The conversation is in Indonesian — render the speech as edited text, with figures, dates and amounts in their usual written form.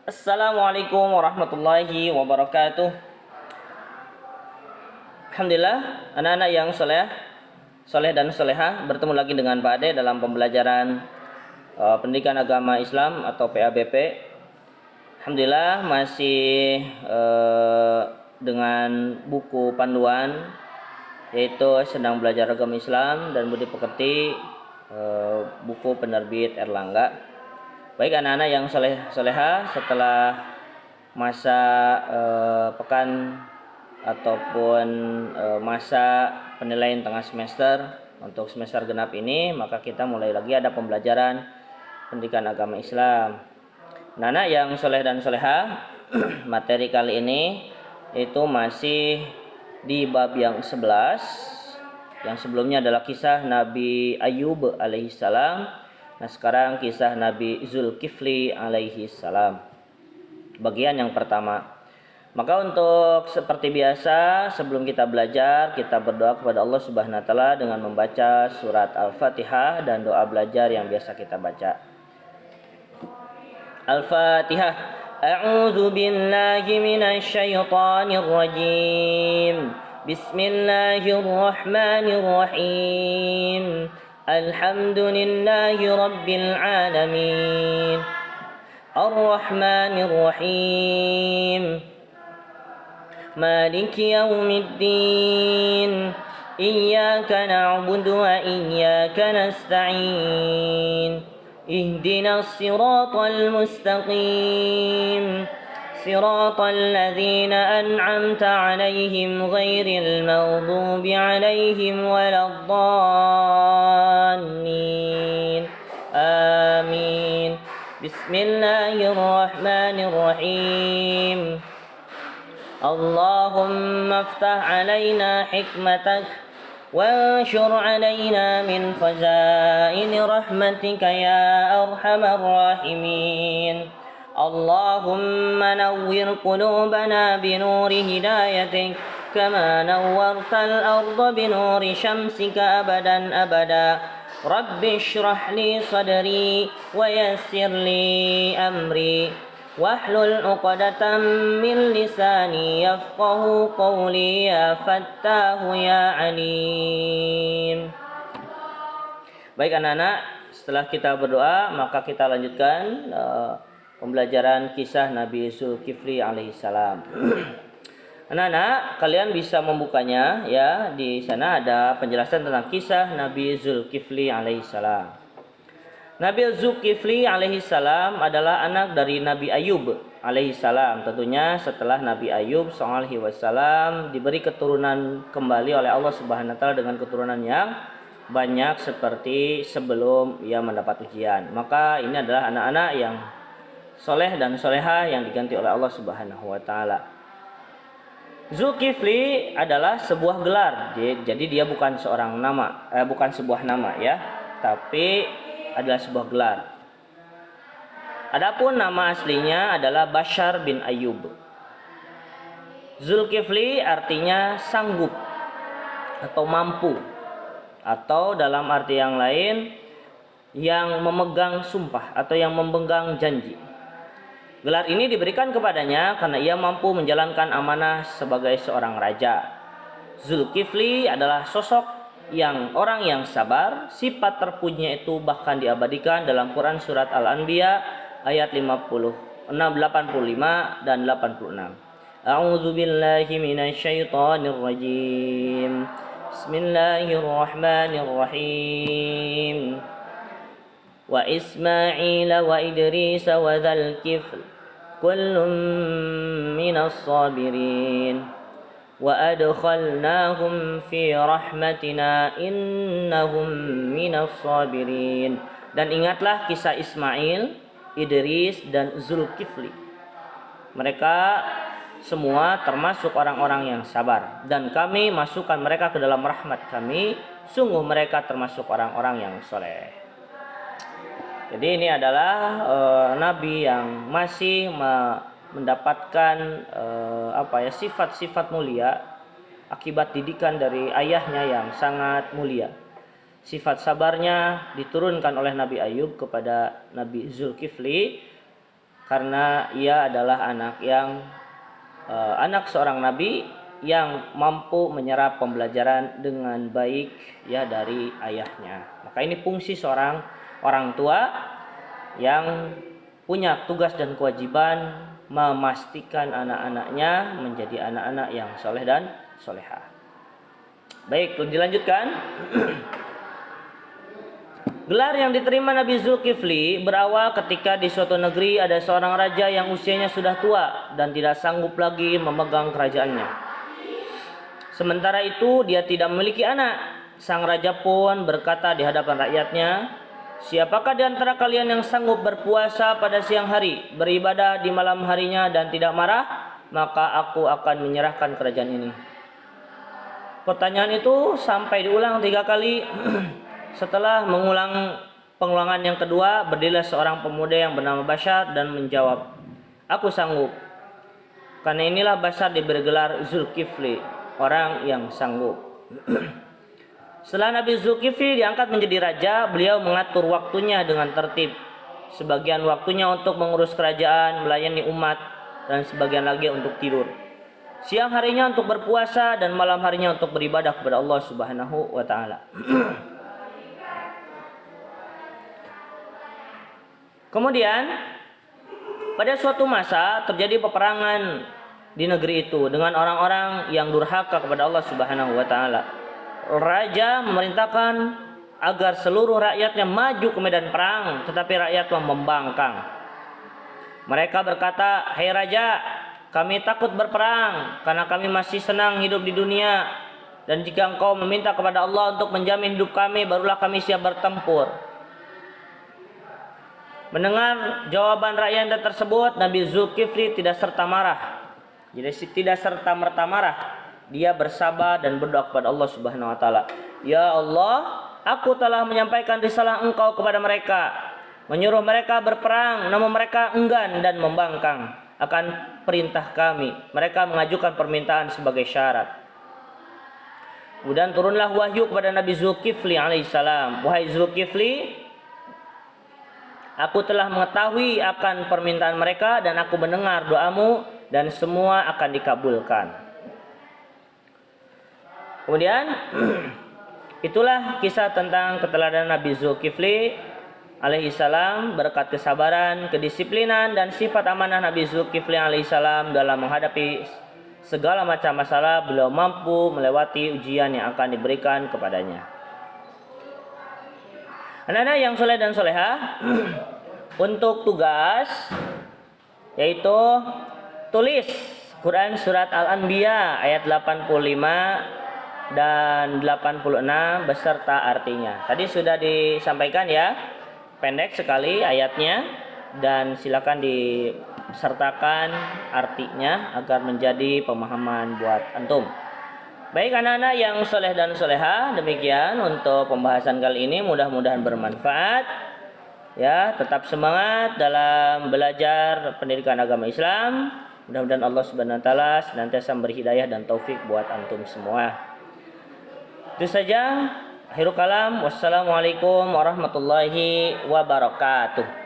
Assalamualaikum warahmatullahi wabarakatuh. Alhamdulillah, anak-anak yang soleh dan soleha, bertemu lagi dengan Pak Ade dalam pembelajaran pendidikan agama Islam atau PABP. Alhamdulillah masih dengan buku panduan, yaitu Sedang Belajar Agama Islam dan Budi Pekerti, buku penerbit Erlangga. Baik anak-anak yang soleha, setelah masa pekan ataupun masa penilaian tengah semester untuk semester genap ini, maka kita mulai lagi ada pembelajaran pendidikan agama Islam. Anak-anak yang soleh dan soleha, materi kali ini itu masih di bab yang 11. Yang sebelumnya adalah kisah Nabi Ayub alaihissalam. Nah, sekarang kisah Nabi Zulkifli alaihi salam. Bagian yang pertama. Maka untuk seperti biasa, sebelum kita belajar, kita berdoa kepada Allah Subhanahu wa taala dengan membaca surat Al-Fatihah dan doa belajar yang biasa kita baca. Al-Fatihah. A'udzu billahi minasy syaithanir rajim. Bismillahirrahmanirrahim. Alhamdulillahi rabbil alamin. Ar-Rahmanir Rahim. Maliki yaumiddin. Iyyaka na'budu wa iyyaka nasta'in. Ihdinas siratal mustaqim. Siratal ladzina an'amta 'alaihim ghairil maghdubi 'alaihim waladdallin. Amin. Bismillahirrahmanirrahim. Allahumma aftah 'alaina hikmatak وانشر علينا من خزائن رحمتك يا أرحم الراحمين. اللهم نور قلوبنا بنور هدايتك كما نورت الأرض بنور شمسك أبدا أبدا. رب اشرح لي صدري ويسر لي أمري wahlul 'uqdatam min lisani yafqahu qawli ya fattahu ya alim. Baik anak-anak, setelah kita berdoa maka kita lanjutkan pembelajaran kisah Nabi Zulkifli alaihissalam. Anak-anak, kalian bisa membukanya ya. Di sana ada penjelasan tentang kisah Nabi Zulkifli alaihissalam. Nabi Zulkifli alaihissalam adalah anak dari Nabi Ayub alaihissalam. Tentunya setelah Nabi Ayub SAW diberi keturunan kembali oleh Allah Subhanahu wa taala dengan keturunan yang banyak seperti sebelum ia mendapat ujian. Maka ini adalah anak-anak yang soleh dan soleha yang diganti oleh Allah Subhanahu wa taala. Zulkifli adalah sebuah gelar. Jadi dia bukan bukan sebuah nama ya, tapi adalah sebuah gelar. Adapun nama aslinya adalah Bashar bin Ayub. Zulkifli artinya sanggup atau mampu, atau dalam arti yang lain yang memegang sumpah atau yang memegang janji. Gelar ini diberikan kepadanya karena ia mampu menjalankan amanah sebagai seorang raja. Zulkifli adalah sosok orang yang sabar. Sifat terpujinya itu bahkan diabadikan dalam Quran surat Al-Anbiya ayat 85 dan 86. A'udzu billahi minasy syaithanir rajim. Bismillahirrahmanirrahim. Wa Ismail wa Idris wa dzal kifl kullun minas sabirin. Wa adkhalnahum fi rahmatina innahum minas sabirin. Dan ingatlah kisah Ismail, Idris dan Zulkifli. Mereka semua termasuk orang-orang yang sabar, dan kami masukkan mereka ke dalam rahmat kami. Sungguh mereka termasuk orang-orang yang soleh. Jadi ini adalah nabi yang masih mendapatkan sifat-sifat mulia akibat didikan dari ayahnya yang sangat mulia. Sifat sabarnya diturunkan oleh Nabi Ayub kepada Nabi Zulkifli karena ia adalah anak seorang nabi yang mampu menyerap pembelajaran dengan baik ya dari ayahnya. Maka ini fungsi seorang orang tua yang punya tugas dan kewajiban memastikan anak-anaknya menjadi anak-anak yang soleh dan solehah. Baik, dilanjutkan. Gelar yang diterima Nabi Zulkifli berawal ketika di suatu negeri ada seorang raja yang usianya sudah tua dan tidak sanggup lagi memegang kerajaannya. Sementara itu dia tidak memiliki anak. Sang raja pun berkata di hadapan rakyatnya, "Siapakah di antara kalian yang sanggup berpuasa pada siang hari, beribadah di malam harinya dan tidak marah? Maka aku akan menyerahkan kerajaan ini." Pertanyaan itu sampai diulang 3 kali. Setelah pengulangan yang kedua, berdirilah seorang pemuda yang bernama Bashar dan menjawab, "Aku sanggup." Karena inilah Bashar diberi gelar Zulkifli, orang yang sanggup. Setelah Nabi Zulkifli diangkat menjadi raja, beliau mengatur waktunya dengan tertib. Sebagian waktunya untuk mengurus kerajaan, melayani umat, dan sebagian lagi untuk tidur. Siang harinya untuk berpuasa dan malam harinya untuk beribadah kepada Allah Subhanahu wa taala. Kemudian pada suatu masa terjadi peperangan di negeri itu dengan orang-orang yang durhaka kepada Allah Subhanahu wa taala. Raja memerintahkan agar seluruh rakyatnya maju ke medan perang, tetapi rakyat membangkang. Mereka berkata, "Hai raja, kami takut berperang karena kami masih senang hidup di dunia, dan jika engkau meminta kepada Allah untuk menjamin hidup kami, barulah kami siap bertempur." Mendengar jawaban rakyat tersebut, Nabi Zulkifli tidak serta marah. Jadi tidak serta merta marah. Dia bersabar dan berdoa kepada Allah Subhanahu wa taala. "Ya Allah, aku telah menyampaikan risalah Engkau kepada mereka, menyuruh mereka berperang, namun mereka enggan dan membangkang akan perintah kami. Mereka mengajukan permintaan sebagai syarat." Kemudian turunlah wahyu kepada Nabi Zulkifli alaihissalam. "Wahai Zulkifli, aku telah mengetahui akan permintaan mereka dan aku mendengar doamu dan semua akan dikabulkan." Kemudian itulah kisah tentang keteladanan Nabi Zulkifli alaihissalam. Berkat kesabaran, kedisiplinan, dan sifat amanah Nabi Zulkifli alaihissalam dalam menghadapi segala macam masalah, beliau mampu melewati ujian yang akan diberikan kepadanya. Anak-anak yang soleh dan solehah, untuk tugas yaitu tulis Quran surat Al-Anbiya ayat 85 dan 86 beserta artinya. Tadi sudah disampaikan ya, pendek sekali ayatnya, dan silakan disertakan artinya agar menjadi pemahaman buat antum. Baik anak-anak yang soleh dan soleha, demikian untuk pembahasan kali ini, mudah-mudahan bermanfaat. Ya, tetap semangat dalam belajar pendidikan agama Islam. Mudah-mudahan Allah Subhanahu wa taala senantiasa memberi hidayah dan taufik buat antum semua. Itu saja. Akhirul kalam. Wassalamualaikum warahmatullahi wabarakatuh.